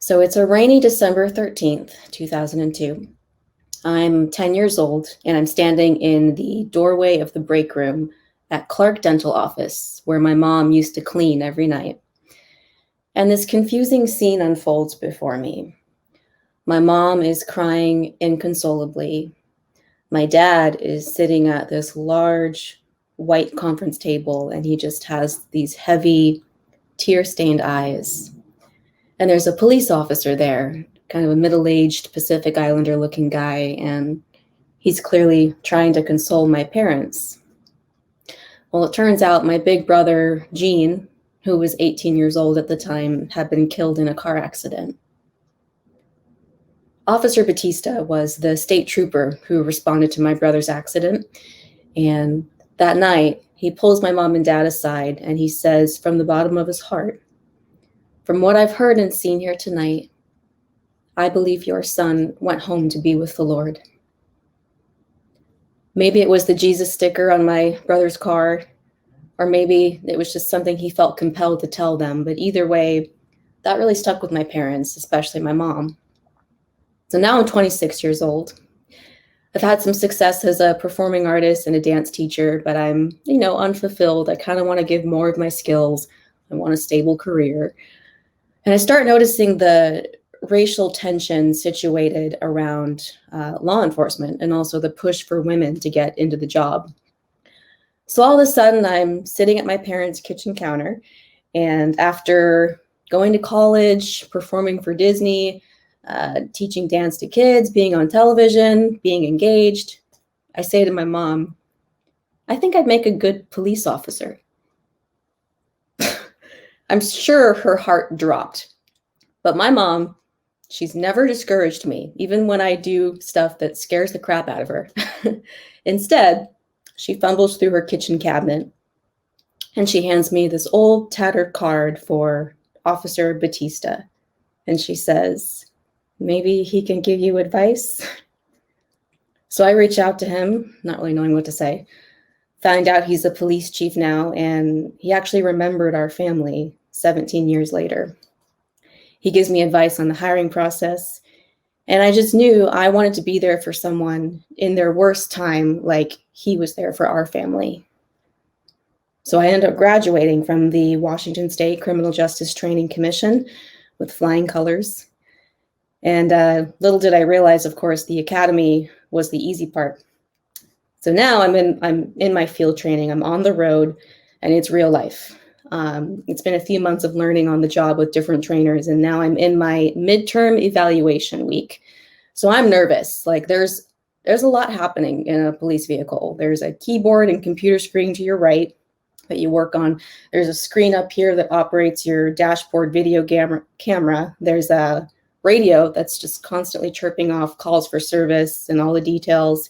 So it's a rainy December 13th, 2002. I'm 10 years old and I'm standing in the doorway of the break room at Clark Dental Office, where my mom used to clean every night. And this confusing scene unfolds before me. My mom is crying inconsolably. My dad is sitting at this large white conference table and he just has these heavy, tear-stained eyes. And there's a police officer there, kind of a middle-aged Pacific Islander looking guy, and he's clearly trying to console my parents. Well, it turns out my big brother, Gene, who was 18 years old at the time, had been killed in a car accident. Officer Batista was the state trooper who responded to my brother's accident, and that night, he pulls my mom and dad aside and he says from the bottom of his heart, "From what I've heard and seen here tonight, I believe your son went home to be with the Lord." Maybe it was the Jesus sticker on my brother's car, or maybe it was just something he felt compelled to tell them. But either way, that really stuck with my parents, especially my mom. So now I'm 26 years old. I've had some success as a performing artist and a dance teacher, but I'm, unfulfilled. I kind of want to give more of my skills. I want a stable career. And I start noticing the racial tension situated around law enforcement and also the push for women to get into the job. So all of a sudden, I'm sitting at my parents' kitchen counter, and after going to college, performing for Disney, teaching dance to kids, being on television, being engaged, I say to my mom, "I think I'd make a good police officer." I'm sure her heart dropped. But my mom, she's never discouraged me, even when I do stuff that scares the crap out of her. Instead, she fumbles through her kitchen cabinet and she hands me this old tattered card for Officer Batista. And she says, "Maybe he can give you advice." So I reach out to him, not really knowing what to say. Find out he's a police chief now, and he actually remembered our family 17 years later. He gives me advice on the hiring process, and I just knew I wanted to be there for someone in their worst time like he was there for our family. So I ended up graduating from the Washington State Criminal Justice Training Commission with flying colors. And little did I realize, of course, the academy was the easy part. So now I'm in my field training. I'm on the road, and it's real life. It's been a few months of learning on the job with different trainers, and now I'm in my midterm evaluation week. So I'm nervous. Like there's a lot happening in a police vehicle. There's a keyboard and computer screen to your right that you work on. There's a screen up here that operates your dashboard video camera. There's a radio that's just constantly chirping off calls for service and all the details.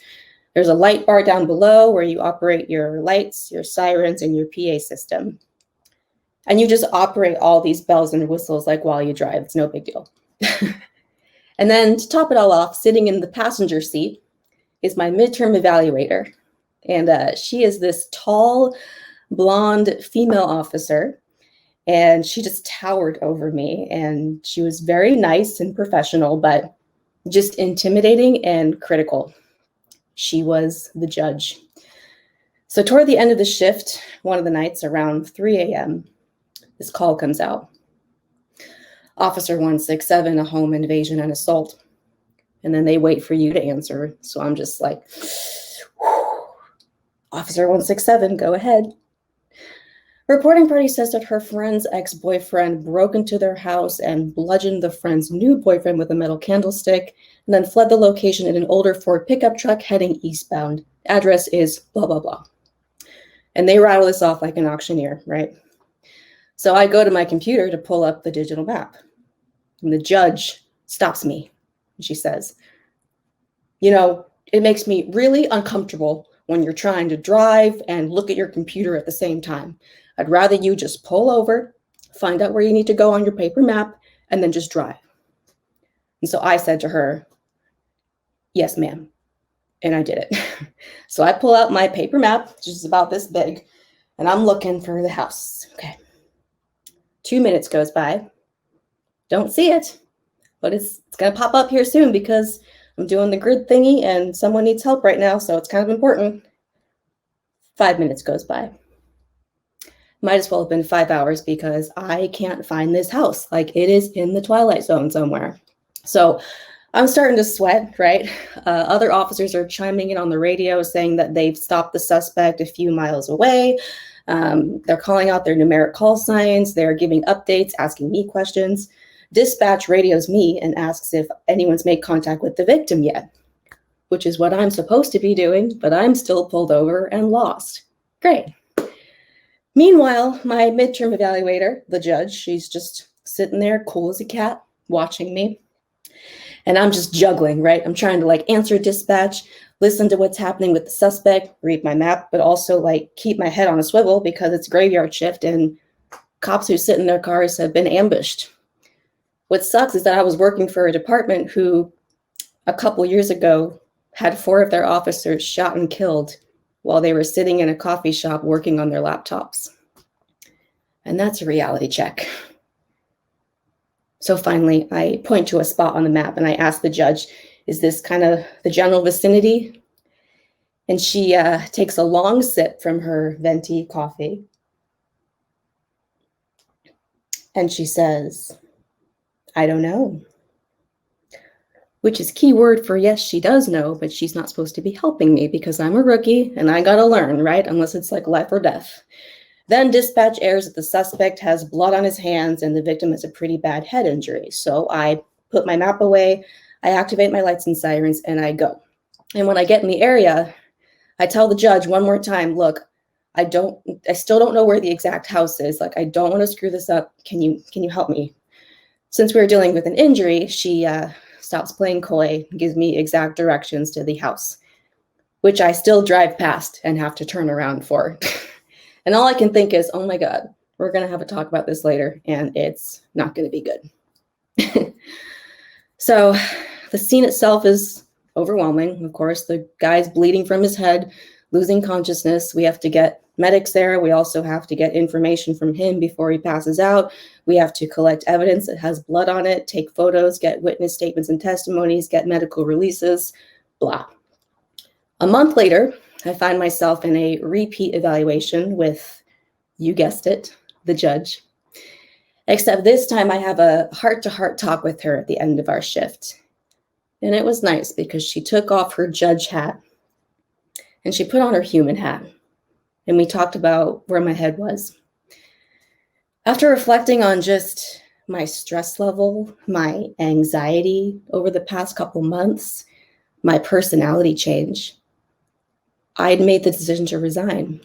There's a light bar down below where you operate your lights, your sirens, and your PA system. And you just operate all these bells and whistles like while you drive. It's no big deal. And then to top it all off, sitting in the passenger seat is my midterm evaluator. And she is this tall, blonde female officer. And she just towered over me. And she was very nice and professional, but just intimidating and critical. She was the judge. So toward the end of the shift, one of the nights around 3 a.m., this call comes out. Officer 167, a home invasion and assault. And then they wait for you to answer. So I'm just like, Officer 167, go ahead. Reporting party says that her friend's ex-boyfriend broke into their house and bludgeoned the friend's new boyfriend with a metal candlestick, and then fled the location in an older Ford pickup truck heading eastbound. Address is blah, blah, blah. And they rattle this off like an auctioneer, right? So I go to my computer to pull up the digital map. And the judge stops me. And she says, "It makes me really uncomfortable when you're trying to drive and look at your computer at the same time. I'd rather you just pull over, find out where you need to go on your paper map, and then just drive." And so I said to her, "Yes, ma'am." And I did it. So I pull out my paper map, which is about this big, and I'm looking for the house. Okay. 2 minutes goes by. Don't see it. but it's going to pop up here soon because I'm doing the grid thingy and someone needs help right now, so it's kind of important. 5 minutes goes by. Might as well have been 5 hours because I can't find this house. Like, it is in the Twilight Zone somewhere. So I'm starting to sweat, right? Other officers are chiming in on the radio saying that they've stopped the suspect a few miles away. They're calling out their numeric call signs. They're giving updates, asking me questions. Dispatch radios me and asks if anyone's made contact with the victim yet, which is what I'm supposed to be doing, but I'm still pulled over and lost. Great. Meanwhile, my midterm evaluator, the judge, she's just sitting there cool as a cat, watching me. And I'm just juggling, right? I'm trying to like answer dispatch, listen to what's happening with the suspect, read my map, but also like keep my head on a swivel because it's graveyard shift and cops who sit in their cars have been ambushed. What sucks is that I was working for a department who a couple years ago had 4 of their officers shot and killed while they were sitting in a coffee shop working on their laptops. And that's a reality check. So finally, I point to a spot on the map and I ask the judge, is this kind of the general vicinity? And she takes a long sip from her venti coffee. And she says, I don't know. Which is key word for yes, she does know, but she's not supposed to be helping me because I'm a rookie and I gotta learn, right? Unless it's like life or death. Then dispatch airs that the suspect has blood on his hands and the victim has a pretty bad head injury. So I put my map away, I activate my lights and sirens, and I go. And when I get in the area, I tell the judge one more time, look, I still don't know where the exact house is. Like, I don't want to screw this up. Can you help me? Since we're dealing with an injury, she stops playing coy, gives me exact directions to the house, which I still drive past and have to turn around for. And all I can think is, oh my God, we're going to have a talk about this later, and it's not going to be good. So the scene itself is overwhelming. Of course, the guy's bleeding from his head, losing consciousness. We have to get medics there. We also have to get information from him before he passes out. We have to collect evidence that has blood on it, take photos, get witness statements and testimonies, get medical releases, blah. A month later, I find myself in a repeat evaluation with, you guessed it, the judge. Except this time I have a heart-to-heart talk with her at the end of our shift. And it was nice because she took off her judge hat and she put on her human hat. And we talked about where my head was. After reflecting on just my stress level, my anxiety over the past couple months, my personality change, I'd made the decision to resign.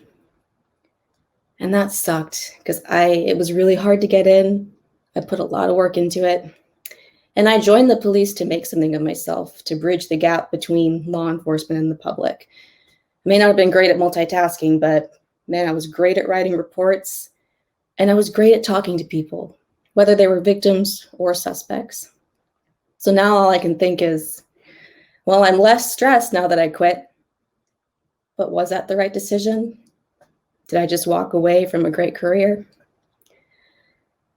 And that sucked because it was really hard to get in. I put a lot of work into it. And I joined the police to make something of myself, to bridge the gap between law enforcement and the public. I may not have been great at multitasking, but man, I was great at writing reports. And I was great at talking to people, whether they were victims or suspects. So now all I can think is, well, I'm less stressed now that I quit. But was that the right decision? Did I just walk away from a great career?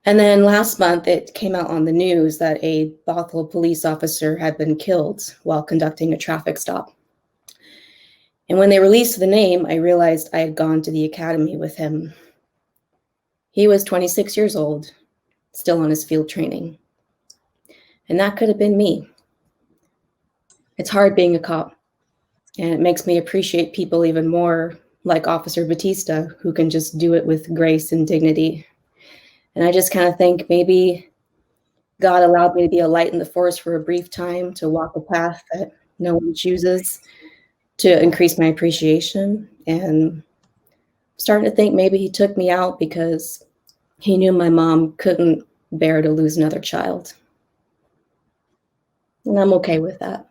And then last month, it came out on the news that a Bothell police officer had been killed while conducting a traffic stop. And when they released the name, I realized I had gone to the academy with him. He was 26 years old, still on his field training. And that could have been me. It's hard being a cop. And it makes me appreciate people even more, like Officer Batista, who can just do it with grace and dignity. And I just kind of think maybe God allowed me to be a light in the forest for a brief time, to walk a path that no one chooses, to increase my appreciation. And I'm starting to think maybe he took me out because he knew my mom couldn't bear to lose another child. And I'm okay with that.